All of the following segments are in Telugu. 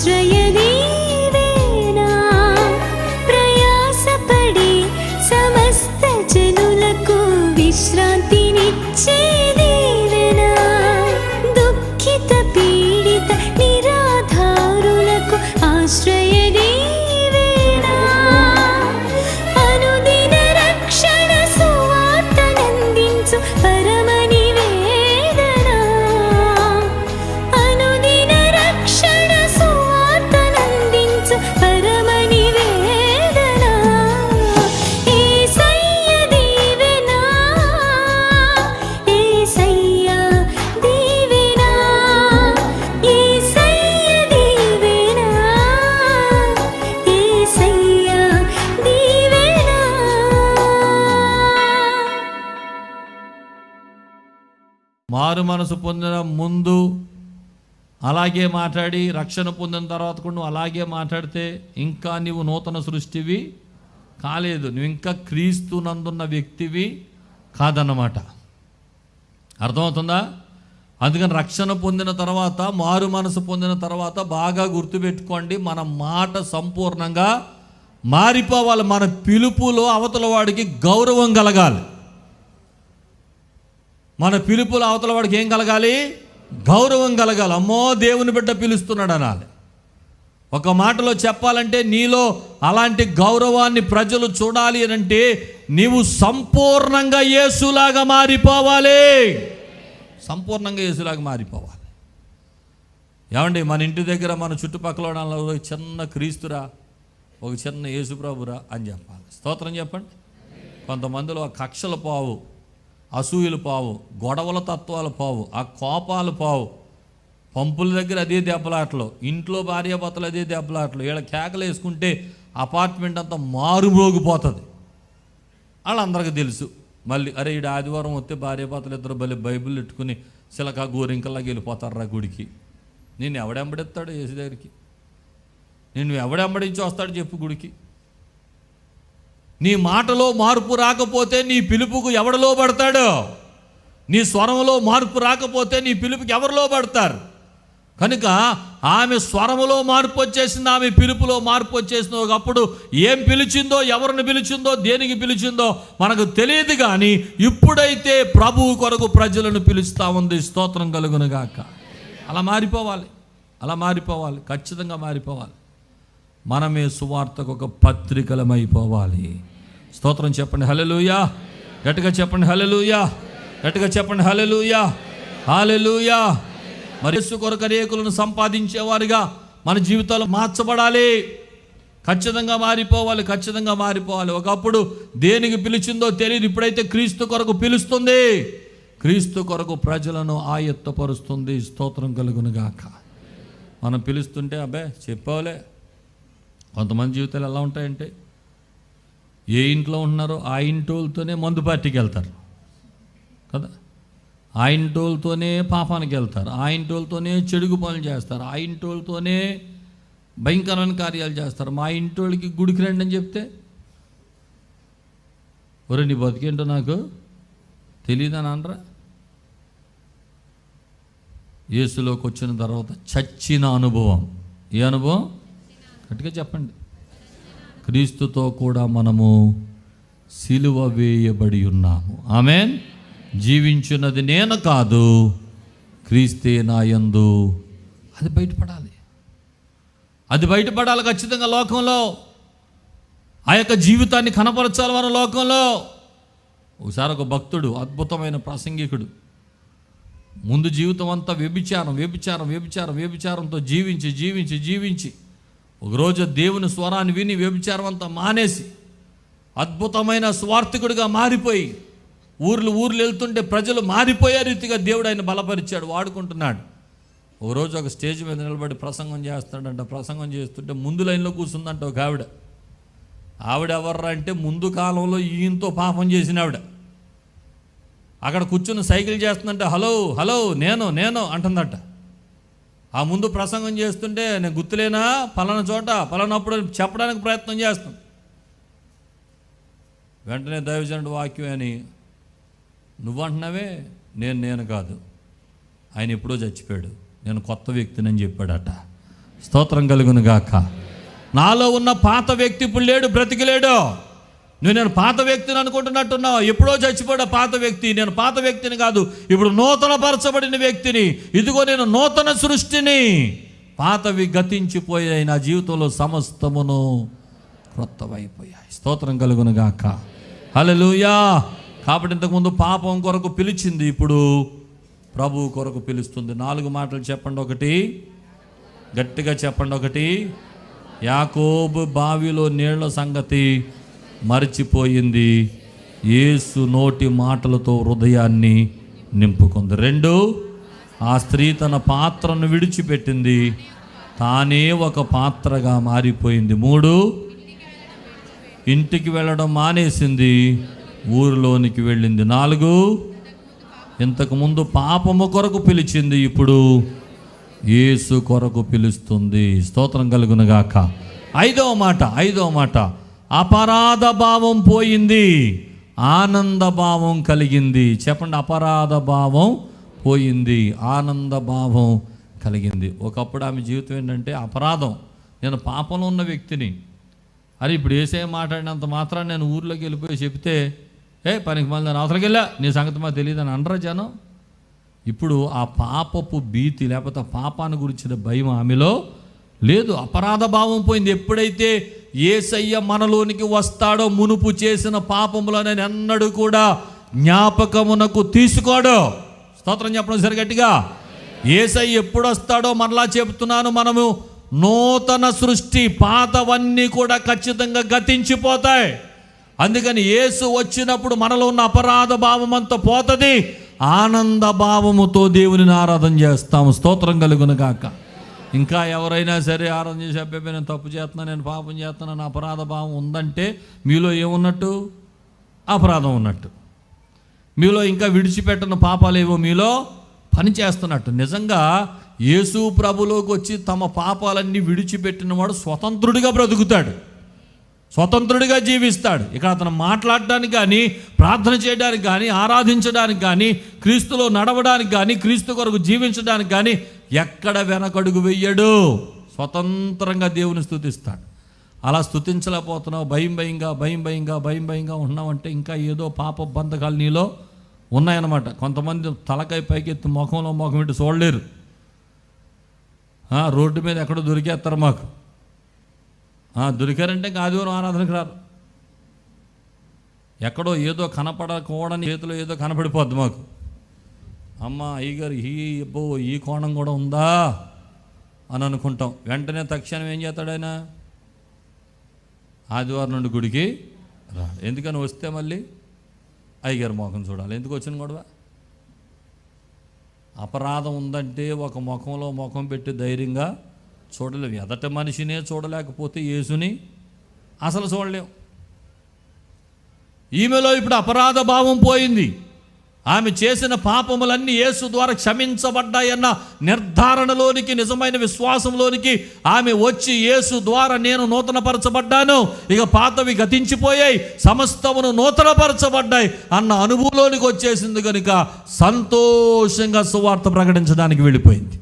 ఆశ్రయ దీవెనా ప్రయాసపడి సమస్త జనులకు విశ్రాంతినిచ్చే దీవెనా దుఃఖిత పీడిత నిరాధారులకు ఆశ్రయ దీవెనా అనుదిన రక్షణ సువార్తనందించు పరమ నివేదనా అనుదిన రక్షణ సువార్తనందించు పరమ నివేదనా యేసయ్య దీవెనా యేసయ్య దీవెనా యేసయ్య దీవెనా యేసయ్య దీవెనా. మారు మనసు పొందిన ముందు అలాగే మాట్లాడి రక్షణ పొందిన తర్వాత కూడా నువ్వు అలాగే మాట్లాడితే ఇంకా నీవు నూతన సృష్టివి కాలేదు, నువ్వు ఇంకా క్రీస్తు నందున్న వ్యక్తివి కాదన్నమాట. అర్థమవుతుందా? అందుకని రక్షణ పొందిన తర్వాత, మారు మనసు పొందిన తర్వాత బాగా గుర్తుపెట్టుకోండి, మన మాట సంపూర్ణంగా మారిపోవాలి. మన పిలుపులో అవతల వాడికి గౌరవం కలగాలి. మన పిలుపులో అవతల వాడికి ఏం కలగాలి? గౌరవం కలగాలి. అమ్మో దేవుని బిడ్డ పిలుస్తున్నాడు అనాలి. ఒక మాటలో చెప్పాలంటే నీలో అలాంటి గౌరవాన్ని ప్రజలు చూడాలి అని అంటే నీవు సంపూర్ణంగా యేసులాగా మారిపోవాలి. సంపూర్ణంగా యేసులాగా మారిపోవాలి. ఏమండి, మన ఇంటి దగ్గర మన చుట్టుపక్కల వాళ్ళ చిన్న క్రీస్తురా, ఒక చిన్న యేసు ప్రభురా అని చెప్పాలి. స్తోత్రం చెప్పండి. కొంతమందిలో ఆ కక్షలు పావు, అసూయలు పావు, గొడవల తత్వాలు పావు, ఆ కోపాలు పావు, పంపుల దగ్గర అదే దెబ్బలాటలు, ఇంట్లో భార్యాభర్తలు అదే దెబ్బలాటలు, వీళ్ళ కేకలు వేసుకుంటే అపార్ట్మెంట్ అంతా మారుమోగిపోతుంది. వాళ్ళందరికీ తెలుసు. మళ్ళీ అరే ఈడ ఆదివారం వస్తే భార్యాభర్తలు ఇద్దరు బైబిల్ పెట్టుకుని చిలక గోరింకల్లాగా వెళ్ళిపోతారు గుడికి. నేను ఎవడెంబడిస్తాడు యేసు దగ్గరికి? నేను ఎవడెంబడించి వస్తాడు చెప్పు గుడికి? నీ మాటలో మార్పు రాకపోతే నీ పిలుపుకు ఎవడలో పడతాడు? నీ స్వరంలో మార్పు రాకపోతే నీ పిలుపుకి ఎవరిలో పడతారు? కనుక ఆమె స్వరములో మార్పు వచ్చేసింది, ఆమె పిలుపులో మార్పు వచ్చేసింది. ఒకప్పుడు ఏం పిలిచిందో, ఎవరిని పిలిచిందో, దేనికి పిలిచిందో మనకు తెలియదు. కానీ ఇప్పుడైతే ప్రభువు కొరకు ప్రజలను పిలుస్తూ ఉంది. స్తోత్రం కలుగునుగాక. అలా మారిపోవాలి, అలా మారిపోవాలి, ఖచ్చితంగా మారిపోవాలి. మనమే సువార్తకు ఒక పత్రికలమైపోవాలి. స్తోత్రం చెప్పండి హల్లెలూయా. గట్టిగా చెప్పండి హల్లెలూయా. గట్టిగా చెప్పండి హల్లెలూయా. హల్లెలూయా. మరి యేసు కొరకు అనేకులను సంపాదించేవారుగా మన జీవితాలు మార్చబడాలి. ఖచ్చితంగా మారిపోవాలి, ఖచ్చితంగా మారిపోవాలి. ఒకప్పుడు దేనికి పిలిచిందో తెలియదు, ఇప్పుడైతే క్రీస్తు కొరకు పిలుస్తుంది, క్రీస్తు కొరకు ప్రజలను ఆయత్తపరుస్తుంది. స్తోత్రం కలుగునుగాక. మనం పిలుస్తుంటే అబ్బే చెప్పాలే. కొంతమంది జీవితాలు ఎలా ఉంటాయంటే ఏ ఇంట్లో ఉన్నారో ఆ ఇంటోళ్ళతోనే మందు పార్టీకి వెళ్తారు కదా, ఆ ఇంటోళ్ళతోనే పాపానికి వెళ్తారు, ఆ ఇంటోళ్ళతోనే చెడుగు పనులు చేస్తారు, ఆ ఇంటోళ్ళతోనే భయంకరమైన కార్యాలు చేస్తారు. మా ఇంటోళ్ళకి గుడికి రండి అని చెప్తే ఒరే నీ బతికేంటో నాకు తెలియదని అనరా? యేసులోకి వచ్చిన తర్వాత చచ్చిన అనుభవం. ఏ అనుభవం? గట్టిగా చెప్పండి. క్రీస్తుతో కూడా మనము సిలువ వేయబడి ఉన్నాము. ఆమేన్. జీవించున్నది నేను కాదు, క్రీస్తే నా యందు. అది బయటపడాలి, అది బయటపడాలి ఖచ్చితంగా. లోకంలో ఆ యొక్క జీవితాన్ని కనపరచాలి మన లోకంలో. ఒకసారి ఒక భక్తుడు, అద్భుతమైన ప్రసంగికుడు, ముందు జీవితం అంతా వ్యభిచారంతో జీవించి ఒకరోజు దేవుని స్వరాన్ని విని వ్యభిచారం అంతా మానేసి అద్భుతమైన స్వార్థికుడిగా మారిపోయి ఊర్లు వెళ్తుంటే ప్రజలు మారిపోయే రీతిగా దేవుడు ఆయన బలపరిచాడు, వాడుకుంటున్నాడు. ఒకరోజు ఒక స్టేజ్ మీద నిలబడి ప్రసంగం చేస్తాడంట. ప్రసంగం చేస్తుంటే ముందు లైన్లో కూర్చుందంట ఒక ఆవిడ ఎవర్రా అంటే ముందు కాలంలో ఈయనతో పాపం చేసిన ఆవిడ. అక్కడ కూర్చుని సైకిల్ చేస్తుందంటే హలో నేను అంటుందట. ఆ ముందు ప్రసంగం చేస్తుంటే నేను గుర్తులేనా, పలానా చోట పలానప్పుడు చెప్పడానికి ప్రయత్నం చేస్తాను. వెంటనే దైవజనుడు వాక్యం అని, నువ్వంటున్నావే, నేను కాదు, ఆయన ఎప్పుడో చచ్చిపోయాడు, నేను కొత్త వ్యక్తిని అని చెప్పాడట. స్తోత్రం కలుగును గాక. నాలో ఉన్న పాత వ్యక్తి ఇప్పుడు లేడు, బ్రతికిలేడు. నేను పాత వ్యక్తిని అనుకుంటున్నట్టున్నావు. ఎప్పుడో చచ్చిపోయాడు పాత వ్యక్తి. నేను పాత వ్యక్తిని కాదు, ఇప్పుడు నూతన పరచబడిన వ్యక్తిని. ఇదిగో నేను నూతన సృష్టిని. పాతవి గతించిపోయాయి, నా జీవితంలో సమస్తమును క్రొత్తవైపోయాయి. స్తోత్రం కలుగును గాక. హల్లెలూయా. కాబట్టి ఇంతకుముందు పాపం కొరకు పిలిచింది, ఇప్పుడు ప్రభు కొరకు పిలుస్తుంది. 4 మాటలు చెప్పండి. ఒకటి, గట్టిగా చెప్పండి. ఒకటి, యాకోబు బావిలో నీళ్ల సంగతి మర్చిపోయింది, యేసు నోటి మాటలతో హృదయాన్ని నింపుకుంది. 2, ఆ స్త్రీ తన పాత్రను విడిచిపెట్టింది, తానే ఒక పాత్రగా మారిపోయింది. 3, ఇంటికి వెళ్ళడం మానేసింది, ఊరిలోనికి వెళ్ళింది. 4, ఇంతకుముందు పాపము కొరకు పిలిచింది, ఇప్పుడు యేసు కొరకు పిలుస్తుంది. స్తోత్రం కలుగును గాక. 5వ మాట, అపరాధ భావం పోయింది, ఆనంద భావం కలిగింది. చెప్పండి, అపరాధ భావం పోయింది, ఆనంద భావం కలిగింది. ఒకప్పుడు ఆమె జీవితం ఏంటంటే అపరాధం. నేను పాపంలో ఉన్న వ్యక్తిని. అరే ఇప్పుడు యేసయ్య మాట్లాడినంత మాత్రాన్ని నేను ఊర్లోకి వెళ్ళిపోయి చెప్తే, పనికి మళ్ళీ నేను అవసరంకి వెళ్ళా, నీ సంగతి మాకు తెలియదు అని అనరా జనం. ఇప్పుడు ఆ పాపపు భీతి, లేకపోతే పాపాన్ని గురించిన భయం ఆమెలో లేదు. అపరాధ భావం పోయింది. ఎప్పుడైతే యేసయ్య మనలోనికి వస్తాడో, మునుపు చేసిన పాపములను ఎన్నడూ కూడా జ్ఞాపకమునకు తీసుకోడు. స్తోత్రం చెప్పడం సరి గట్టిగా. యేసయ్య ఎప్పుడు వస్తాడో మరలా చెప్తున్నాను, మనము నూతన సృష్టి. పాతవన్నీ కూడా ఖచ్చితంగా గతించిపోతాయి. అందుకని యేసు వచ్చినప్పుడు మనలో ఉన్న అపరాధ భావం అంతా పోతుంది, ఆనంద భావముతో దేవునిని ఆరాధన చేస్తాము. స్తోత్రం కలుగును గాక. ఇంకా ఎవరైనా సరే ఆరాధన చేసి, అబ్బాయి నేను తప్పు చేస్తున్నాను, నేను పాపం చేస్తున్నాను, అపరాధ భావం ఉందంటే మీలో ఏమున్నట్టు? అపరాధం ఉన్నట్టు. మీలో ఇంకా విడిచిపెట్టిన పాపాలేవో మీలో పని చేస్తున్నట్టు. నిజంగా యేసు ప్రభులోకి వచ్చి తమ పాపాలన్నీ విడిచిపెట్టిన వాడు స్వతంత్రుడిగా బ్రతుకుతాడు, స్వతంత్రుడిగా జీవిస్తాడు. ఇక్కడ అతను మాట్లాడడానికి కానీ, ప్రార్థన చేయడానికి కానీ, ఆరాధించడానికి కానీ, క్రీస్తులో నడవడానికి కానీ, క్రీస్తు కొరకు జీవించడానికి కానీ ఎక్కడ వెనకడుగు వెయ్యడు. స్వతంత్రంగా దేవుని స్తుతిస్తాడు. అలా స్తుతించలేకపోతున్నావు, భయంగా ఉన్నావంటే ఇంకా ఏదో పాప బంధకాలు నీలో ఉన్నాయన్నమాట. కొంతమంది తలకాయ పైకెత్తి ముఖంలో ముఖం పెట్టి చూడలేరు. రోడ్డు మీద ఎక్కడో దొరికేస్తారు మాకు. దొరికారంటే ఇంకా ఆదివారం ఆరాధనకు రారు. ఎక్కడో ఏదో కనపడకూడని చేతిలో ఏదో కనపడిపోద్ది మాకు. అమ్మ అయ్యగారు ఈ కోణం కూడా ఉందా అని అనుకుంటాం. వెంటనే తక్షణం ఏం చేస్తాడు ఆయన? ఆదివారం నుండి గుడికి రా. ఎందుకని వస్తే మళ్ళీ అయ్యగారు ముఖం చూడాలి. ఎందుకు వచ్చిన గొడవ? అపరాధం ఉందంటే ఒక ముఖంలో ముఖం పెట్టి ధైర్యంగా చూడలేము. ఎదట మనిషినే చూడలేకపోతే యేసుని అసలు చూడలేం. ఈమెలో ఇప్పుడు అపరాధ భావం పోయింది. ఆమె చేసిన పాపములన్నీ యేసు ద్వారా క్షమించబడ్డాయన్న నిర్ధారణలోనికి, నిజమైన విశ్వాసంలోనికి ఆమె వచ్చి, యేసు ద్వారా నేను నూతనపరచబడ్డాను, ఇక పాతవి గతించిపోయాయి, సమస్తమును నూతనపరచబడ్డాయి అన్న అనుభవంలోనికి వచ్చేసింది కనుక సంతోషంగా సువార్త ప్రకటించడానికి వెళ్ళిపోయింది.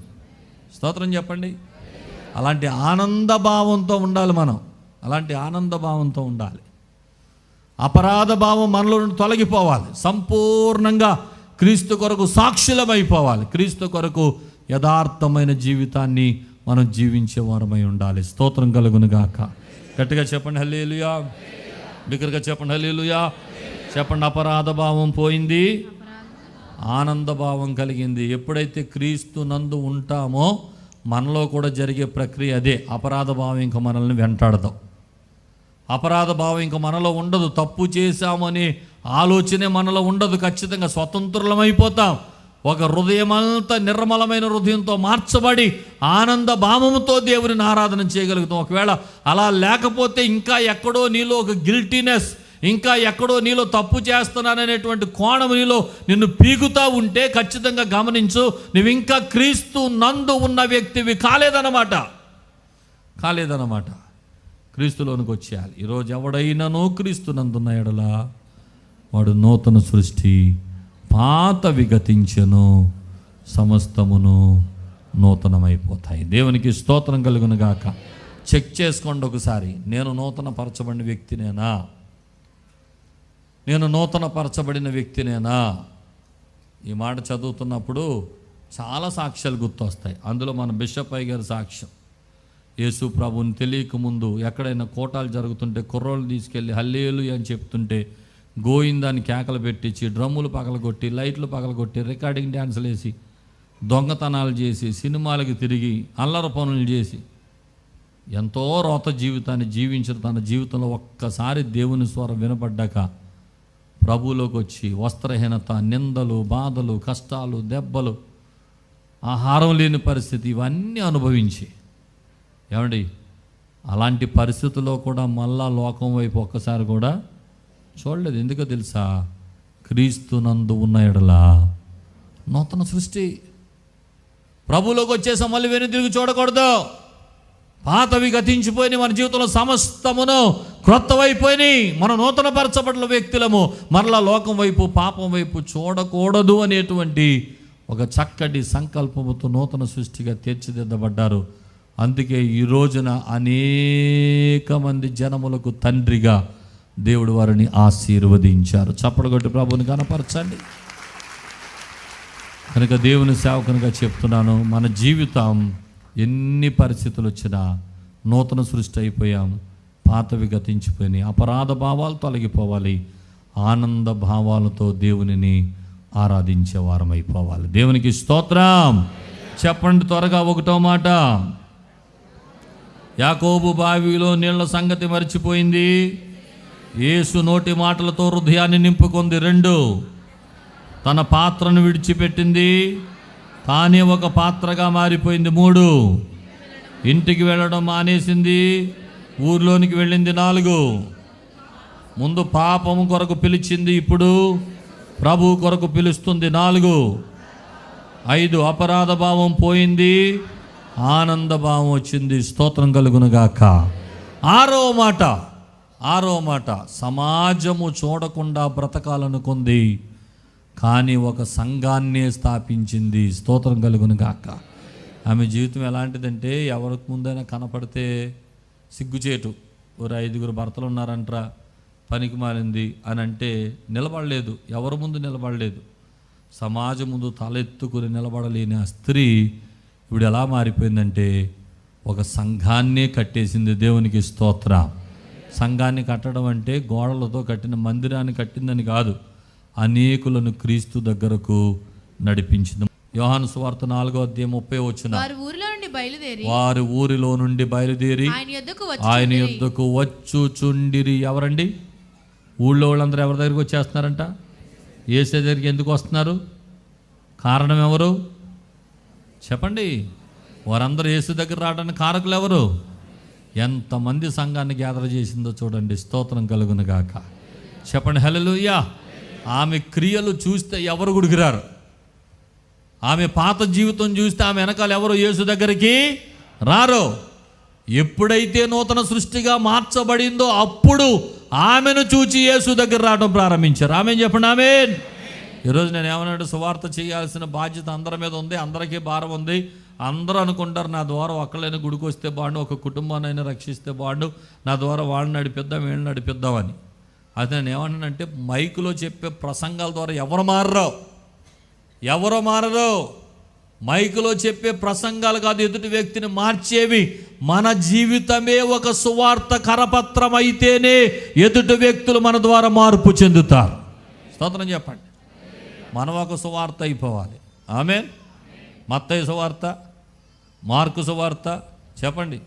స్తోత్రం చెప్పండి. అలాంటి ఆనంద భావంతో ఉండాలి మనం. అలాంటి ఆనంద భావంతో ఉండాలి. అపరాధ భావం మనలో నుండి తొలగిపోవాలి. సంపూర్ణంగా క్రీస్తు కొరకు సాక్షులమైపోవాలి. క్రీస్తు కొరకు యథార్థమైన జీవితాన్ని మనం జీవించే వారమై ఉండాలి. స్తోత్రం కలుగును గాక. గట్టిగా చెప్పండి హల్లెలూయా. బిగ్గరగా చెప్పండి హల్లెలూయా. చెప్పండి. అపరాధ భావం పోయింది, ఆనంద భావం కలిగింది. ఎప్పుడైతే క్రీస్తు నందు ఉంటామో మనలో కూడా జరిగే ప్రక్రియ అదే. అపరాధ భావం ఇంకా మనల్ని వెంటాడదాం. అపరాధ భావం ఇంకా మనలో ఉండదు. తప్పు చేశామనే ఆలోచనే మనలో ఉండదు. ఖచ్చితంగా స్వతంత్రులమైపోతాం. ఒక హృదయమంతా నిర్మలమైన హృదయంతో మార్చబడి ఆనంద భావముతో దేవుని ఆరాధన చేయగలుగుతాం. ఒకవేళ అలా లేకపోతే ఇంకా ఎక్కడో నీలో ఒక గిల్టీనెస్, ఇంకా ఎక్కడో నీలో తప్పు చేస్తున్నాననేటువంటి కోణం నీలో నిన్ను పీకుతా ఉంటే ఖచ్చితంగా గమనించు, నువ్వు ఇంకా క్రీస్తు నందు ఉన్న వ్యక్తివి కాలేదన్నమాట. క్రీస్తులోనికి వచ్చేయాలి. ఈరోజు ఎవడైనానో క్రీస్తు నందున్న ఎడల వాడు నూతన సృష్టి, పాత విగతించెను, సమస్తమును నూతనమైపోతాయి. దేవునికి స్తోత్రం కలుగును గాక. చెక్ చేసుకోండి ఒకసారి, నేను నూతన పరచబడిన వ్యక్తినేనా? నేను నూతన పరచబడిన వ్యక్తినేనా? ఈ మాట చదువుతున్నప్పుడు చాలా సాక్ష్యాలు గుర్తొస్తాయి. అందులో మన బిషప్ అయ్య గారి సాక్ష్యం. యేసు ప్రభుని తెలియక ముందు ఎక్కడైనా కోటాలు జరుగుతుంటే కుర్రోళ్ళు తీసుకెళ్ళి హల్లేలూయా అని చెప్తుంటే గోయిందాన్ని కేకలు పెట్టించి, డ్రమ్ములు పగలగొట్టి, లైట్లు పగలగొట్టి, రికార్డింగ్ డ్యాన్సులు వేసి, దొంగతనాలు చేసి, సినిమాలకు తిరిగి, అల్లరి పనులు చేసి ఎంతో రోత జీవితాన్ని జీవించిన తన జీవితంలో ఒక్కసారి దేవుని స్వరం వినపడ్డాక ప్రభువులోకి వచ్చి వస్త్రహీనత, నిందలు, బాధలు, కష్టాలు, దెబ్బలు, ఆహారం లేని పరిస్థితి ఇవన్నీ అనుభవించి, ఏమండి అలాంటి పరిస్థితుల్లో కూడా మళ్ళా లోకం వైపు ఒక్కసారి కూడా చూడలేదు. ఎందుకో తెలుసా? క్రీస్తునందు ఉన్న ఎడల నూతన సృష్టి. ప్రభువులోకి వచ్చేసాం, మళ్ళీ వెనుదిరిగి చూడకూడదు. పాతవి గతించిపోయి మన జీవితంలో సమస్తమును క్రొత్తవైపోయినాయి. మనం నూతన పరచబడిన వ్యక్తులము. మరలా లోకం వైపు, పాపం వైపు చూడకూడదు అనేటువంటి ఒక చక్కటి సంకల్పముతో నూతన సృష్టిగా తీర్చిదిద్దబడ్డారు. అందుకే ఈ రోజున అనేక మంది జనములకు తండ్రిగా దేవుడు వారిని ఆశీర్వదించారు. చప్పట్లు కొట్టి ప్రభువుని కనపరచండి. కనుక దేవుని సేవకునిగా చెప్తున్నాను, మన జీవితం ఎన్ని పరిస్థితులు వచ్చినా నూతన సృష్టి అయిపోయాం. పాతవి గతించిపోయినాయి. అపరాధ భావాలు తొలగిపోవాలి. ఆనంద భావాలతో దేవునిని ఆరాధించే వారం అయిపోవాలి. దేవునికి స్తోత్రం. చెప్పండి త్వరగా ఒకటో మాట. యాకోబు బావిలో నీళ్ల సంగతి మర్చిపోయింది. యేసు నోటి మాటలతో హృదయాన్ని నింపుకుంది. 2, తన పాత్రను విడిచిపెట్టింది, తానే ఒక పాత్రగా మారిపోయింది. 3, ఇంటికి వెళ్ళడం మానేసింది, ఊర్లోనికి వెళ్ళింది. 4, ముందు పాపము కొరకు పిలిచింది, ఇప్పుడు ప్రభు కొరకు పిలుస్తుంది. 4, 5, అపరాధ భావం పోయింది, ఆనంద భావం వచ్చింది. స్తోత్రం కలుగునుగాక. 6వ మాట, సమాజము చూడకుండా బ్రతకాలనుకుంది, కానీ ఒక సంఘాన్నే స్థాపించింది. స్తోత్రం కలుగునుగాక. ఆమె జీవితం ఎలాంటిదంటే, ఎవరికి ముందైనా కనపడితే సిగ్గుచేటు. 5 భర్తలు ఉన్నారంట్రా, పనికి మారింది అని అంటే నిలబడలేదు. ఎవరి ముందు నిలబడలేదు. సమాజం ముందు తలెత్తుకుని నిలబడలేని ఆ స్త్రీ ఇప్పుడు ఎలా మారిపోయిందంటే ఒక సంఘాన్నే కట్టేసింది. దేవునికి స్తోత్రం. సంఘాన్ని కట్టడం అంటే గోడలతో కట్టిన మందిరాన్ని కట్టిందని కాదు, అనేకులను క్రీస్తు దగ్గరకు నడిపించింది. యోహాను సువార్త 4:30 వారు ఊరిలో నుండి బయలుదేరి ఆయన యొద్దకు వచ్చుచుండిరి. ఎవరండి? ఊళ్ళో వాళ్ళందరూ ఎవరి దగ్గరికి వచ్చేస్తున్నారంట? యేసు దగ్గరికి ఎందుకు వస్తున్నారు? కారణం ఎవరు చెప్పండి? వారందరూ యేసు దగ్గర రావడానికి కారకులు ఎవరు? ఎంతమంది సంఘాన్ని గ్యాదర్ చేసిందో చూడండి. స్తోత్రం కలుగును గాక. చెప్పండి హల్లెలూయా. ఆమె క్రియలు చూస్తే ఎవరు గుడికిరారు. ఆమె పాత జీవితం చూస్తే ఆమె వెనకాల ఎవరు యేసు దగ్గరికి రారు. ఎప్పుడైతే నూతన సృష్టిగా మార్చబడిందో అప్పుడు ఆమెను చూచి యేసు దగ్గర రావడం ప్రారంభించారు. ఆమె చెప్పండి ఆమేన్. ఈరోజు నేను ఏమన్నాడు, సువార్త చేయాల్సిన బాధ్యత అందరి మీద ఉంది. అందరికీ భారం ఉంది. అందరూ అనుకుంటారు నా ద్వారా ఒక్కళ్ళైనా గుడికి వస్తే బాగుండు, ఒక కుటుంబాన్నైనా రక్షిస్తే బాగుండు, నా ద్వారా వాళ్ళని నడిపిద్దాం, వీళ్ళని నడిపిద్దామని. అది నేను ఏమన్నానంటే, మైకులో చెప్పే ప్రసంగాల ద్వారా ఎవరు మారరు. మైకులో చెప్పే ప్రసంగాలు కాదు ఎదుటి వ్యక్తిని మార్చేవి. మన జీవితమే ఒక సువార్త కరపత్రం అయితేనే ఎదుటి వ్యక్తులు మన ద్వారా మార్పు చెందుతారు. స్తోత్రం చెప్పండి. మనం ఒక సువార్త అయిపోవాలి. ఆమేన్. మత్తయి సువార్త, మార్కు సువార్త, చెప్పండి,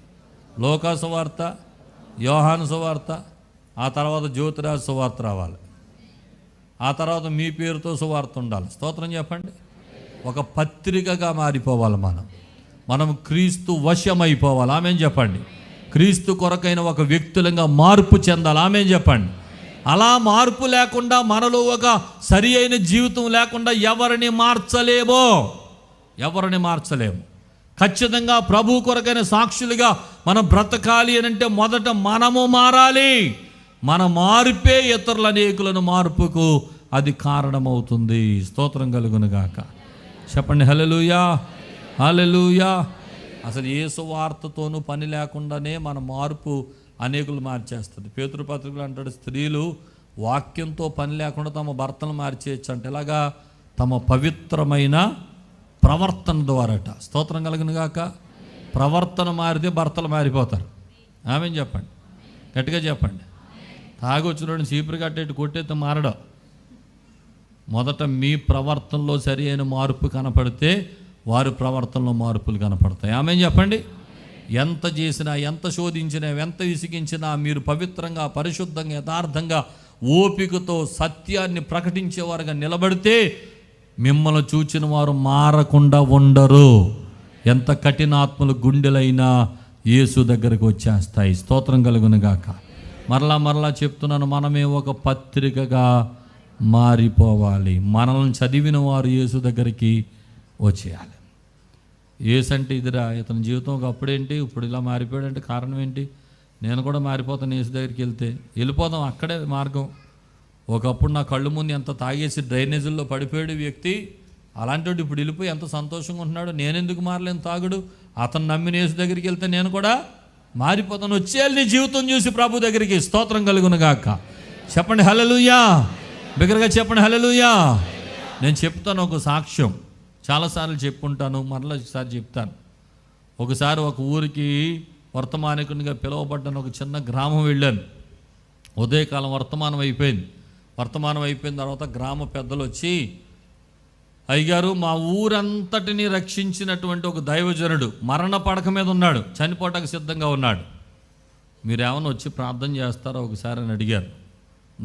లోకా సువార్త, యోహాను సువార్త, ఆ తర్వాత జ్యోతిరాజు సువార్త రావాలి. ఆ తర్వాత మీ పేరుతో సువార్త ఉండాలి. స్తోత్రం చెప్పండి. ఒక పత్రికగా మారిపోవాలి. మనం క్రీస్తు వశమైపోవాలి. ఆమేన్ చెప్పండి. క్రీస్తు కొరకైన ఒక వ్యక్తులంగా మార్పు చెందాలి. ఆమేన్ చెప్పండి. అలా మార్పు లేకుండా, మనలో ఒక సరి అయిన జీవితం లేకుండా ఎవరిని మార్చలేము. ఖచ్చితంగా ప్రభు కొరకైన సాక్షులుగా మనం బ్రతకాలి అని అంటే మొదట మనము మారాలి. మన మార్పే ఇతరుల అనేకులను మార్పుకు అది కారణమవుతుంది. స్తోత్రం కలుగును గాక. చెప్పండి హల్లెలూయా. హల్లెలూయా. అసలు ఏ సువార్తతోనూ పని లేకుండానే మన మార్పు అనేకులు మార్చేస్తుంది. పేతురు పత్రికలు అంటాడు, స్త్రీలు వాక్యంతో పని లేకుండా తమ భర్తను మార్చేయచ్చు అంటే ఎలాగా? తమ పవిత్రమైన ప్రవర్తన ద్వారాట. స్తోత్రం కలుగును గాక. ప్రవర్తన మారితే భర్తలు మారిపోతారు. ఆమేన్ చెప్పండి, గట్టిగా చెప్పండి. తాగొచ్చినోడిని చీపురు కట్టేట్టు కొట్టేస్తే మారడం. మొదట మీ ప్రవర్తనలో సరి అయిన మార్పు కనపడితే వారి ప్రవర్తనలో మార్పులు కనపడతాయి. ఆమేన్ చెప్పండి. ఎంత చేసినా, ఎంత శోధించినా, ఎంత విసిగించినా మీరు పవిత్రంగా, పరిశుద్ధంగా, యథార్థంగా, ఓపికతో సత్యాన్ని ప్రకటించేవారుగా నిలబడితే మిమ్మల్ని చూచిన వారు మారకుండా ఉండరు. ఎంత కఠినాత్మలు గుండెలైనా యేసు దగ్గరకు వచ్చేస్తాయి. స్తోత్రం కలుగును గాక. మరలా చెప్తున్నాను, మనమే ఒక పత్రికగా మారిపోవాలి. మనల్ని చదివిన వారు యేసు దగ్గరికి వచ్చేయాలి. యేసు అంటే ఇదిరా, ఇతని జీవితం ఒకప్పుడేంటి, ఇప్పుడు ఇలా మారిపోయాడంటే కారణం ఏంటి? నేను కూడా మారిపోతాను యేసు దగ్గరికి వెళ్ళిపోదాం, అక్కడే మార్గం. ఒకప్పుడు నా కళ్ళు ముందు ఎంత తాగేసి డ్రైనేజీల్లో పడిపోయాడు వ్యక్తి, అలాంటి ఇప్పుడు వెళ్ళిపోయి ఎంత సంతోషంగా ఉంటున్నాడు. నేనెందుకు మారలేను తాగుడు? అతను నమ్మిన యేసు దగ్గరికి వెళ్తే నేను కూడా మారిపోతాను. వచ్చేయాలి నీ జీవితం చూసి ప్రభు దగ్గరికి. స్తోత్రం కలుగును గాక. చెప్పండి హల్లెలూయా. బిగ్గరగా చెప్పండి హల్లెలూయా. నేను చెప్తాను ఒక సాక్ష్యం, చాలాసార్లు చెప్పుంటాను, మరలా ఒకసారి చెప్తాను. ఒకసారి ఒక ఊరికి వర్తమానికునిగా పిలువబడ్డాను. ఒక చిన్న గ్రామం వెళ్ళాను. ఉదయకాలం వర్తమానం అయిపోయిన తర్వాత గ్రామ పెద్దలు వచ్చి, అయ్యగారు, మా ఊరంతటిని రక్షించినటువంటి ఒక దైవజనుడు మరణ పడక మీద ఉన్నాడు, చనిపోవటానికి సిద్ధంగా ఉన్నాడు, మీరేమైనా వచ్చి ప్రార్థన చేస్తారో ఒకసారి అని అడిగారు.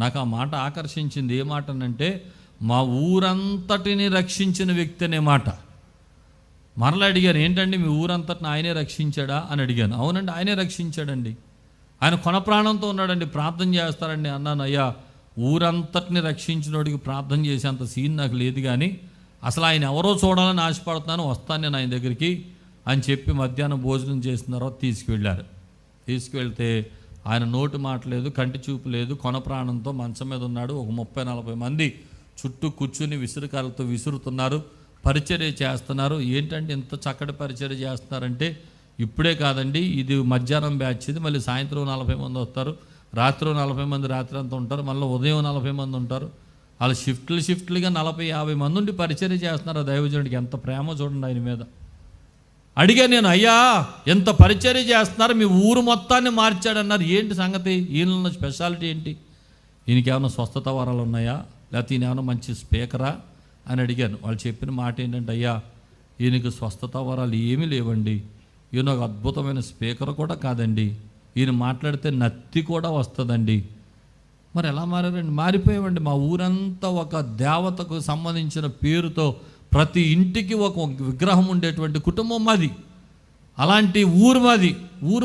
నాకు ఆ మాట ఆకర్షించింది. ఏ మాట అంటే, మా ఊరంతటిని రక్షించిన వ్యక్తి అనే మాట. మరలా అడిగాను, ఏంటండి మీ ఊరంతటిని ఆయనే రక్షించాడా అని అడిగాను. అవునండి, ఆయనే రక్షించాడండి, ఆయన కొన ప్రాణంతో ఉన్నాడండి, ప్రార్థన చేస్తారండి అన్నాను. అయ్యా, ఊరంతటిని రక్షించినోడికి ప్రార్థన చేసేంత సీన్ నాకు లేదు, కానీ అసలు ఆయన ఎవరో చూడాలని ఆశపడుతున్నాను, వస్తాను నేను ఆయన దగ్గరికి అని చెప్పి మధ్యాహ్నం భోజనం చేసిన తర్వాత తీసుకువెళ్తే ఆయన నోటి మాట లేదు, కంటి చూపు లేదు, కొన ప్రాణంతో మంచం మీద ఉన్నాడు. ఒక 30-40 మంది చుట్టూ కూర్చుని విసురుకాలతో విసురుతున్నారు, పరిచర్య చేస్తున్నారు. ఏంటంటే ఇంత చక్కటి పరిచర్య చేస్తున్నారంటే, ఇప్పుడే కాదండి, ఇది మధ్యాహ్నం బ్యాచ్, ఇది మళ్ళీ సాయంత్రం 40 మంది వస్తారు, రాత్రి 40 మంది రాత్రి అంతా ఉంటారు, మళ్ళీ ఉదయం 40 మంది ఉంటారు. వాళ్ళు షిఫ్ట్లుగా 40-50 మంది ఉండి పరిచర్య చేస్తున్నారు. దైవజనుడికి ఎంత ప్రేమ చూడండి ఆయన మీద. అడిగా నేను, అయ్యా ఎంత పరిచర్య చేస్తున్నారు, మీ ఊరు మొత్తాన్ని మార్చాడన్నారు, ఏంటి సంగతి, ఈయనలో స్పెషాలిటీ ఏంటి, ఈయనకి ఏమైనా స్వస్థత వరాలు ఉన్నాయా, లేకపోతే ఈయన ఏమైనా మంచి స్పీకరా అని అడిగాను. వాళ్ళు చెప్పిన మాట ఏంటంటే, అయ్యా ఈయనకి స్వస్థత వరాలు ఏమీ లేవండి, ఈయన ఒక అద్భుతమైన స్పీకర్ కూడా కాదండి, ఈయన మాట్లాడితే నత్తి కూడా వస్తుందండి. మరి ఎలా మారారండి? మారిపోయామండి. మా ఊరంతా ఒక దేవతకు సంబంధించిన పేరుతో ప్రతి ఇంటికి ఒక విగ్రహం ఉండేటువంటి కుటుంబం మాది, అలాంటి ఊరు మాది.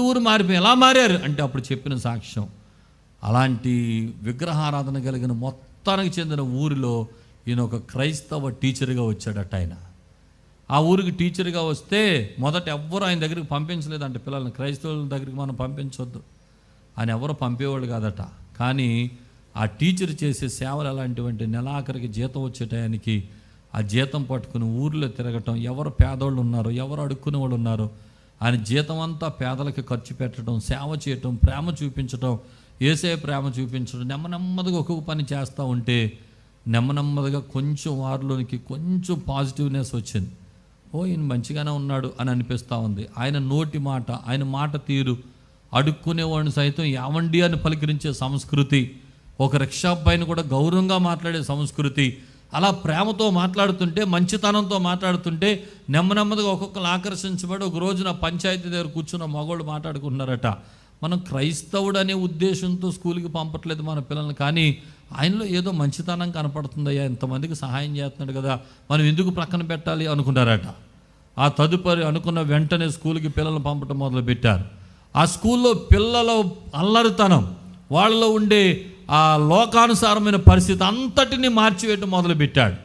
ఊరు మారిపోయి ఎలా మారారు అంటే అప్పుడు చెప్పిన సాక్ష్యం. అలాంటి విగ్రహారాధన కలిగిన మొత్తానికి చెందిన ఊరిలో ఈయన ఒక క్రైస్తవ టీచర్గా వచ్చాడట. ఆయన ఆ ఊరికి టీచర్గా వస్తే మొదట ఎవ్వరూ ఆయన దగ్గరికి పంపించలేదంటే, పిల్లల్ని క్రైస్తవుల దగ్గరికి మనం పంపించవద్దు ఆయన ఎవరు పంపేవాళ్ళు కాదట. కానీ ఆ టీచర్ చేసే సేవలు ఎలాంటివంటే, నెలాఖరికి జీతం వచ్చే టయానికి ఆ జీతం పట్టుకుని ఊర్లో తిరగటం, ఎవరు పేదోళ్ళు ఉన్నారో, ఎవరు అడుక్కునే వాళ్ళు ఉన్నారో ఆయన జీతం అంతా పేదలకి ఖర్చు పెట్టడం, సేవ చేయటం, ప్రేమ చూపించడం, యేసయ్య ప్రేమ చూపించడం, నెమ్మదిగా ఒక్కొక్క పని చేస్తూ ఉంటే నెమ్మదిగా కొంచెం వారిలోనికి కొంచెం పాజిటివ్నెస్ వచ్చింది. ఈయన మంచిగానే ఉన్నాడు అని అనిపిస్తూ ఉంది. ఆయన నోటి మాట, ఆయన మాట తీరు, అడుక్కునేవాడిని సైతం యావండి అని పలికరించే సంస్కృతి, ఒక రిక్షా అబ్బాయిని కూడా గౌరవంగా మాట్లాడే సంస్కృతి, అలా ప్రేమతో మాట్లాడుతుంటే, మంచితనంతో మాట్లాడుతుంటే నెమ్మదిగా ఒక్కొక్కరు ఆకర్షించబడి ఒక రోజున పంచాయతీ దగ్గర కూర్చున్న మగవాళ్ళు మాట్లాడుకుంటున్నారట, మనం క్రైస్తవుడు అనే ఉద్దేశంతో స్కూల్కి పంపట్లేదు మన పిల్లల్ని, కానీ ఆయనలో ఏదో మంచితనం కనపడుతుందయ్యా, ఎంతమందికి సహాయం చేస్తున్నాడు కదా, మనం ఎందుకు ప్రక్కన పెట్టాలి అనుకున్నారట. ఆ తదుపరి అనుకున్న వెంటనే స్కూల్కి పిల్లల్ని పంపటం మొదలుపెట్టారు. ఆ స్కూల్లో పిల్లల అల్లరితనం, వాళ్ళలో ఉండే ఆ లోకానుసారమైన పరిస్థితి అంతటిని మార్చివేయటం మొదలుపెట్టాడు.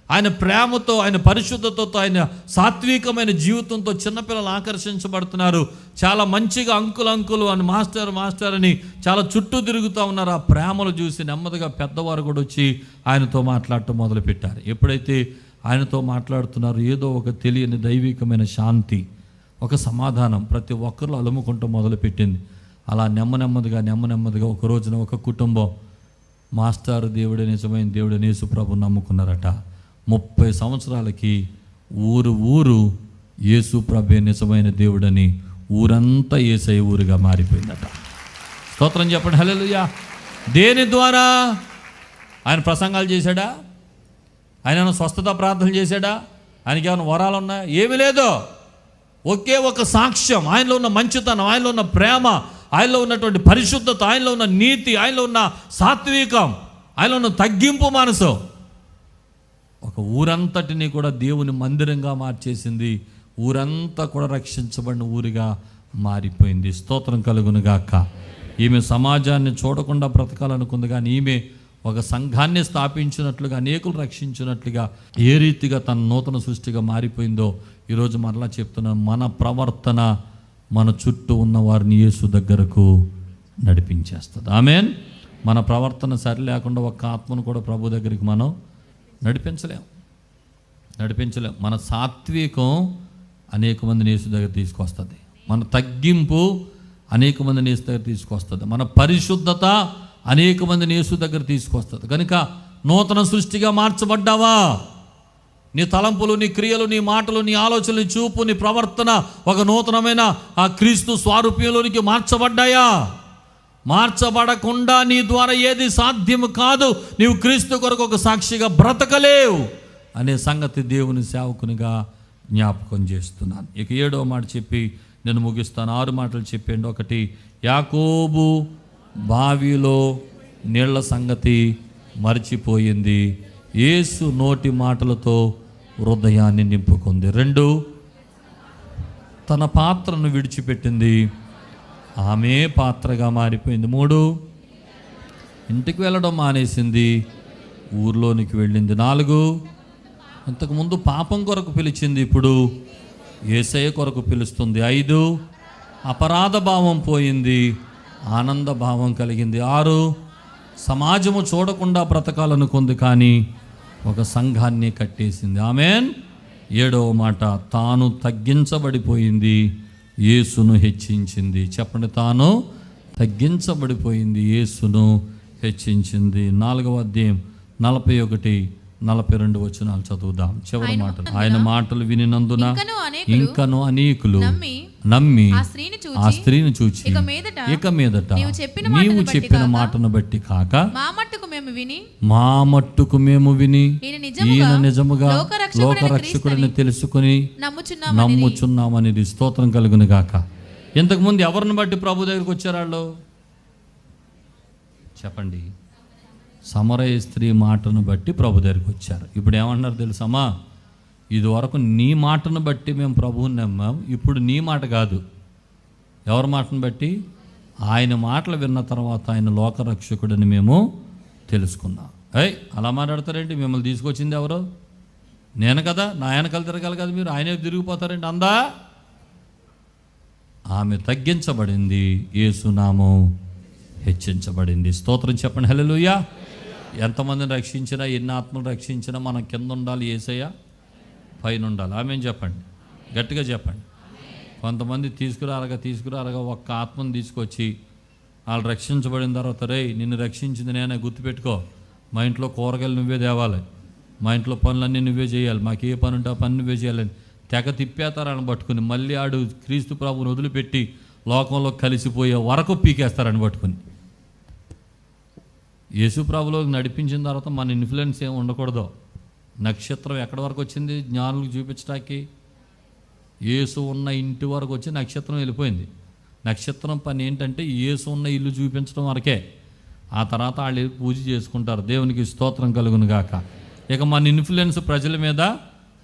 ఆయన ప్రేమతో, ఆయన పరిశుద్ధతతో, ఆయన సాత్వికమైన జీవితంతో చిన్నపిల్లలు ఆకర్షించబడుతున్నారు. చాలా మంచిగా అంకులు అని మాస్టర్ అని చాలా చుట్టూ తిరుగుతూ ఉన్నారు. ఆ ప్రేమలు చూసి నెమ్మదిగా పెద్దవారు కూడా వచ్చి ఆయనతో మాట్లాడటం మొదలుపెట్టారు. ఎప్పుడైతే ఆయనతో మాట్లాడుతున్నారు. ఏదో ఒక తెలియని దైవికమైన శాంతి, ఒక సమాధానం ప్రతి ఒక్కరిలో అలుముకుంటూ మొదలుపెట్టింది. అలా నెమ్మదిగా ఒక రోజున ఒక కుటుంబం మాస్టర్ దేవుడే నిజమైన దేవుడే యేసు ప్రభువుని నమ్ముకున్నారట. 30 సంవత్సరాలకి ఊరు యేసు ప్రభే నిజమైన దేవుడని ఊరంతా యేసయ్య ఊరుగా మారిపోయిందట. స్తోత్రం చెప్పండి, హల్లెలూయా. దేని ద్వారా? ఆయన ప్రసంగాలు చేశాడా? ఆయన స్వస్థత ప్రార్థనలు చేశాడా? ఆయనకి ఏమైనా వరాలు ఉన్నాయా? ఏమీ లేదు. ఒకే ఒక సాక్ష్యం, ఆయనలో ఉన్న మంచితనం, ఆయనలో ఉన్న ప్రేమ, ఆయనలో ఉన్నటువంటి పరిశుద్ధత, ఆయనలో ఉన్న నీతి, ఆయనలో ఉన్న సాత్వికం, ఆయనలో ఉన్న తగ్గింపు మనసు ఒక ఊరంతటిని కూడా దేవుని మందిరంగా మార్చేసింది. ఊరంతా కూడా రక్షించబడిన ఊరిగా మారిపోయింది. స్తోత్రం కలుగును గాక. ఈమె సమాజాన్ని చూడకుండా బ్రతకాలనుకుంది, కానీ ఈమె ఒక సంఘాన్ని స్థాపించినట్లుగా, అనేకులు రక్షించినట్లుగా, ఏ రీతిగా తన నూతన సృష్టిగా మారిపోయిందో ఈరోజు మరలా చెప్తున్నాను. మన ప్రవర్తన మన చుట్టూ ఉన్న వారిని యేసు దగ్గరకు నడిపించేస్తుంది. ఆమేన్. మన ప్రవర్తన సరి లేకుండా ఒక్క ఆత్మను కూడా ప్రభు దగ్గరికి మనం నడిపించలేం. మన సాత్వికం అనేక మందిని యేసు దగ్గర తీసుకొస్తుంది. మన తగ్గింపు అనేక మందిని యేసు దగ్గర తీసుకొస్తుంది. మన పరిశుద్ధత అనేక మందిని యేసు దగ్గర తీసుకొస్తుంది. కనుక నూతన సృష్టిగా మార్చబడ్డావా? నీ తలంపులు, నీ క్రియలు, నీ మాటలు, నీ ఆలోచనలు, నీ చూపు, నీ ప్రవర్తన ఒక నూతనమైన ఆ క్రీస్తు స్వారూప్యంలోనికి మార్చబడ్డాయా? మార్చబడకుండా నీ ద్వారా ఏది సాధ్యము కాదు. నీవు క్రీస్తు కొరకు ఒక సాక్షిగా బ్రతకలేవు అనే సంగతి దేవుని సేవకునిగా జ్ఞాపకం చేస్తున్నాను. ఇక 7వ మాట చెప్పి నేను ముగిస్తాను. 6 మాటలు చెప్పండి. 1, యాకోబు బావిలో నీళ్ల సంగతి మర్చిపోయింది, యేసు నోటి మాటలతో హృదయాన్ని నింపుకుంది. 2, తన పాత్రను విడిచిపెట్టింది, ఆమె పాత్రగా మారిపోయింది. 3, ఇంటికి వెళ్ళడం మానేసింది, ఊర్లోనికి వెళ్ళింది. 4, ఇంతకుముందు పాపం కొరకు పిలిచింది, ఇప్పుడు యేసయ్య కొరకు పిలుస్తుంది. 5, అపరాధ భావం పోయింది, ఆనంద భావం కలిగింది. 6, సమాజము చూడకుండా బ్రతకాలనుకుంది, కానీ ఒక సంఘాన్ని కట్టేసింది. ఆమేన్. 7వ మాట, తాను తగ్గించబడిపోయింది, యేసును హెచ్చించింది. చెప్పండి, తాను తగ్గించబడిపోయింది, యేసును హెచ్చించింది. 4వ అధ్యాయం 41, 42 వచనాలు చదువుదాం. చివరి మాటలు. ఆయన మాటలు వినినందున ఇంకను అనేకులు నమ్మి ఆ స్త్రీని చూచి ఇక మీదట నీవు చెప్పిన మాటను బట్టి కాక మా మట్టుకు మేము విని ఈయన నిజముగా లోకరక్షకుడిని తెలుసుకుని నమ్ముచున్నామనేది. స్తోత్రం కలుగును గాక. ఇంతకుముందు ఎవరిని బట్టి ప్రభు దగ్గరికి వచ్చారు వాళ్ళు? చెప్పండి. సమరయ స్త్రీ మాటను బట్టి ప్రభు దగ్గరికి వచ్చారు. ఇప్పుడు ఏమన్నారు తెలుసమ్మా? ఇదివరకు నీ మాటను బట్టి మేము ప్రభువుని నమ్మాం, ఇప్పుడు నీ మాట కాదు. ఎవరి మాటను బట్టి? ఆయన మాటలు విన్న తర్వాత ఆయన లోకరక్షకుడిని మేము తెలుసుకున్నాం. అలా మాట్లాడతారేంటి? మిమ్మల్ని తీసుకొచ్చింది ఎవరు? నేను కదా, నా వెనకాల తిరగాలి కదా మీరు, ఆయనే తిరిగిపోతారేంటి? అందా ఆమె తగ్గించబడింది, యేసు నామం హెచ్చించబడింది. స్తోత్రం చెప్పండి, హల్లెలూయా. ఎంతమందిని రక్షించినా, ఎన్ని ఆత్మలు రక్షించినా మనం కింద ఉండాలి, యేసయ్య పైన ఉండాలి. ఆమేన్ చెప్పండి, గట్టిగా చెప్పండి. కొంతమంది తీసుకురారగా ఒక్క ఆత్మను తీసుకొచ్చి వాళ్ళు రక్షించబడిన తర్వాత, నిన్ను రక్షించింది నేనే, గుర్తుపెట్టుకో, మా ఇంట్లో కూరగాయలు నువ్వే తేవాలి, మా ఇంట్లో పనులన్నీ నువ్వే చేయాలి, మాకు ఏ పని ఉంటే ఆ పని నువ్వే చేయాలని తెగ తిప్పేస్తారని పట్టుకుని, మళ్ళీ ఆడు క్రీస్తు ప్రభువుని వదిలిపెట్టి లోకంలో కలిసిపోయే వరకు పీకేస్తారని పట్టుకుని. యేసు ప్రభులోకి నడిపించిన తర్వాత మన ఇన్ఫ్లుయెన్స్ ఏమి ఉండకూడదు. నక్షత్రం ఎక్కడి వరకు వచ్చింది జ్ఞానులకు చూపించడానికి? యేసు ఉన్న ఇంటి వరకు వచ్చి నక్షత్రం వెళ్ళిపోయింది. నక్షత్రం పని ఏంటంటే యేసు ఉన్న ఇల్లు చూపించడం వరకే. ఆ తర్వాత వాళ్ళు పూజ చేసుకుంటారు. దేవునికి స్తోత్రం కలుగును గాక. ఇక మన ఇన్ఫ్లుయెన్స్ ప్రజల మీద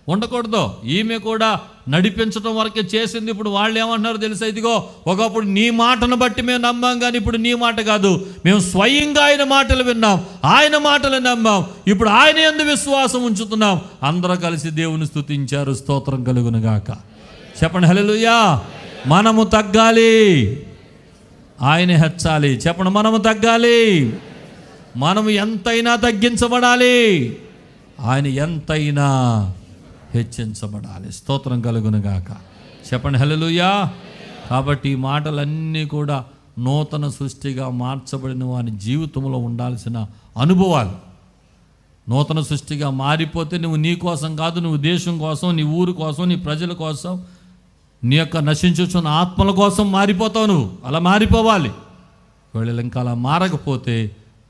ఉండకూడదు. ఈమె కూడా నడిపించడం వరకే చేసింది. ఇప్పుడు వాళ్ళు ఏమంటున్నారు తెలుసా? ఇదిగో ఒకప్పుడు నీ మాటను బట్టి మేము నమ్మాం, కానీ ఇప్పుడు నీ మాట కాదు, మేము స్వయంగా ఆయన మాటలు విన్నాం, ఆయన మాటలు నమ్మాం, ఇప్పుడు ఆయన యందు విశ్వాసం ఉంచుతున్నాం. అందరూ కలిసి దేవుని స్తుతించారు. స్తోత్రం కలుగును గాక. చెప్పండి హల్లెలూయా. మనము తగ్గాలి, ఆయన హెచ్చాలి. చెప్పండి, మనము తగ్గాలి, మనము ఎంతైనా తగ్గించబడాలి. ఆయన ఎంతైనా హెచ్చించబడాలి. స్తోత్రం కలుగునుగాక. చెప్పండి హల్లెలూయా. కాబట్టి ఈ మాటలన్నీ కూడా నూతన సృష్టిగా మార్చబడిన వాని జీవితంలో ఉండాల్సిన అనుభవాలు. నూతన సృష్టిగా మారిపోతే నువ్వు నీ కోసం కాదు, నువ్వు దేశం కోసం, నీ ఊరు కోసం, నీ ప్రజల కోసం, నీ యొక్క నశించుచున్న ఆత్మల కోసం మారిపోతావు. నువ్వు అలా మారిపోవాలి. ఒకవేళ ఇంకా అలా మారకపోతే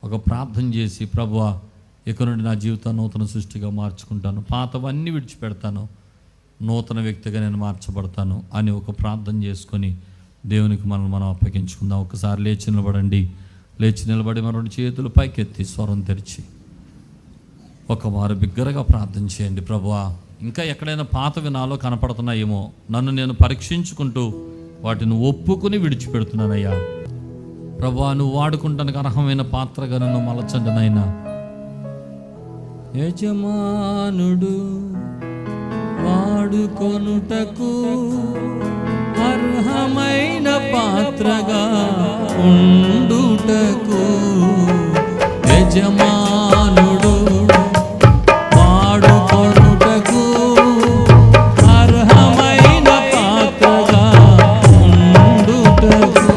ఒక ప్రార్థన చేసి, ప్రభువా ఇక నుండి నా జీవితాన్ని నూతన సృష్టిగా మార్చుకుంటాను, పాతవన్నీ విడిచిపెడతాను, నూతన వ్యక్తిగా నేను మార్చబడతాను అని ఒక ప్రార్థన చేసుకొని దేవునికి మనం అప్పగించుకుందాం. ఒకసారి లేచి నిలబడండి. లేచి నిలబడి మన 2 చేతులు పైకెత్తి స్వరం తెరిచి ఒక వారు బిగ్గరగా ప్రార్థన చేయండి. ప్రభువా ఇంకా ఎక్కడైనా పాతవి నాలో కనపడుతున్నాయేమో, నన్ను నేను పరీక్షించుకుంటూ వాటిని ఒప్పుకుని విడిచిపెడుతున్నానయ్యా. ప్రభువా నువ్వు వాడుకుంటానికి అర్హమైన పాత్రగా నన్ను మలచండి నాయనా. యజమానుడు వాడుకొనుటకు అర్హమైన పాత్రగా ఉండుటకు, యజమానుడు వాడుకొనుటకు అర్హమైన పాత్రగా ఉండుటకు,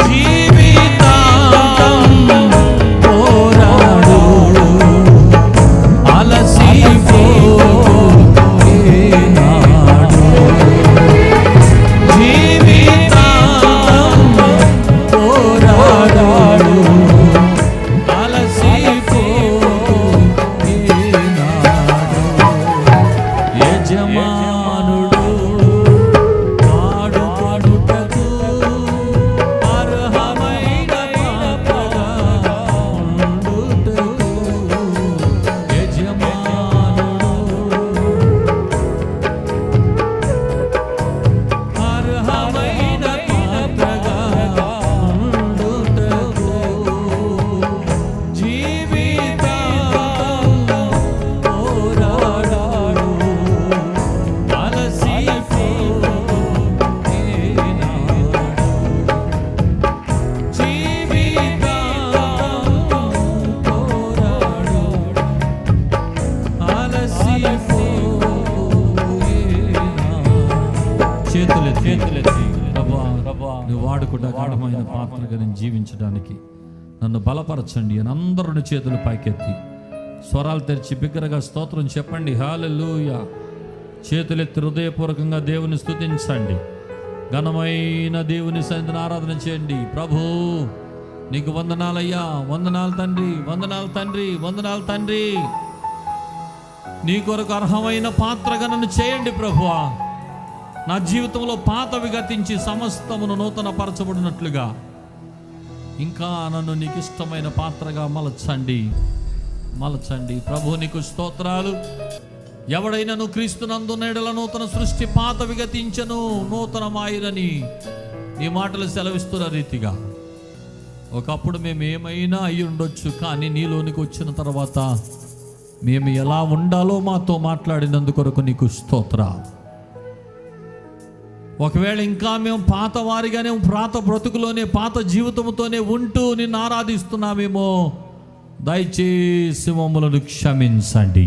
జీవితాంతం పోరాడు నువ్వు వాడుకుంటా అర్హమైన పాత్రగా నేను జీవించడానికి నన్ను బలపరచండి అని అందరూ చేతులు పైకెత్తి స్వరాలు తెరిచి బిగ్గరగా స్తోత్రం చెప్పండి. హల్లెలూయా. చేతులెత్తి హృదయపూర్వకంగా దేవుని స్తుతించండి. ఘనమైన దేవుని సన్నిధిని ఆరాధన చేయండి. ప్రభు నీకు వందనాలయ్యా, వందనాలు తండ్రి, వందనాలు తండ్రి, వందనాలు తండ్రి. నీ కొరకు అర్హమైన పాత్రగా నన్ను చేయండి ప్రభువా. నా జీవితంలో పాతవి గతించి సమస్తమును నూతన పరచబడినట్లుగా ఇంకా నన్ను నీకు ఇష్టమైన పాత్రగా మలచండి, మలచండి. ప్రభు నీకు స్తోత్రాలు. ఎవడైనా నువ్వు క్రీస్తునందున్న ఎడల నూతన సృష్టి, పాతవి గతించను నూతనమాయిరని ఈ మాటలు సెలవిస్తున్న రీతిగా ఒకప్పుడు మేము ఏమైనా అయి ఉండొచ్చు, కానీ నీలోనికి వచ్చిన తర్వాత మేము ఎలా ఉండాలో మాతో మాట్లాడినందుకొరకు నీకు స్తోత్రాలు. ఒకవేళ ఇంకా మేము పాత వారిగానే, పాత బ్రతుకులోనే, పాత జీవితంతోనే ఉంటూ నిన్ను ఆరాధిస్తున్నామేమో, దయచేసి మమ్మలను క్షమించండి.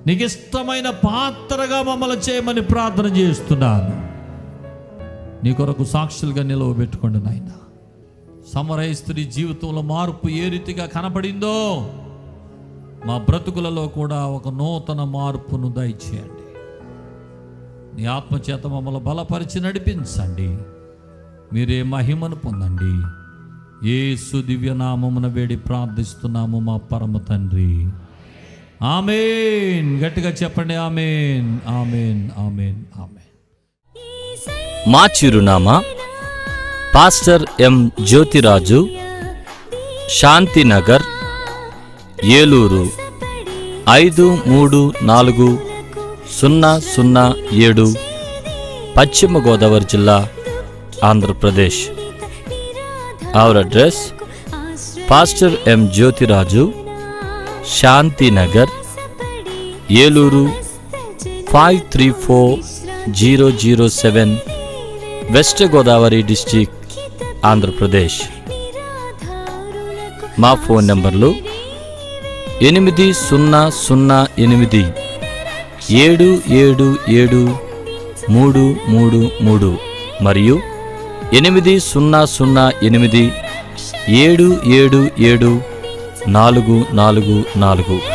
నీకు ఇష్టమైన పాత్రగా మమ్మల్ని చేయమని ప్రార్థన చేస్తున్నాను. నీ కొరకు సాక్షులుగా నిలవబెట్టుకోండి నాయన. సమరయ స్త్రీ జీవితంలో మార్పు ఏ రీతిగా కనపడిందో మా బ్రతుకులలో కూడా ఒక నూతన మార్పును దయచేయండి. నీ ఆత్మచేత మమ్మల్ని బలపరిచి నడిపించండి. మీరే మహిమను పొందండి. యేసు దివ్యనామమున వేడి ప్రార్థిస్తున్నాము మా పరమ తండ్రి. ఆమేన్. గట్టిగా చెప్పండి ఆమేన్, ఆమేన్, ఆమేన్, ఆమేన్. మా చిరునామా పాస్టర్ ఎం జ్యోతిరాజు, శాంతినగర్, ఏలూరు 534007, పశ్చిమ గోదావరి జిల్లా, Andhra Pradesh. Our address pastor M Jyothiraju, Shantinagar, Eluru 534007, west Godavari district, Andhra Pradesh. మా ఫోన్ నంబర్లు 8008 777 మరియు 8008 777 444.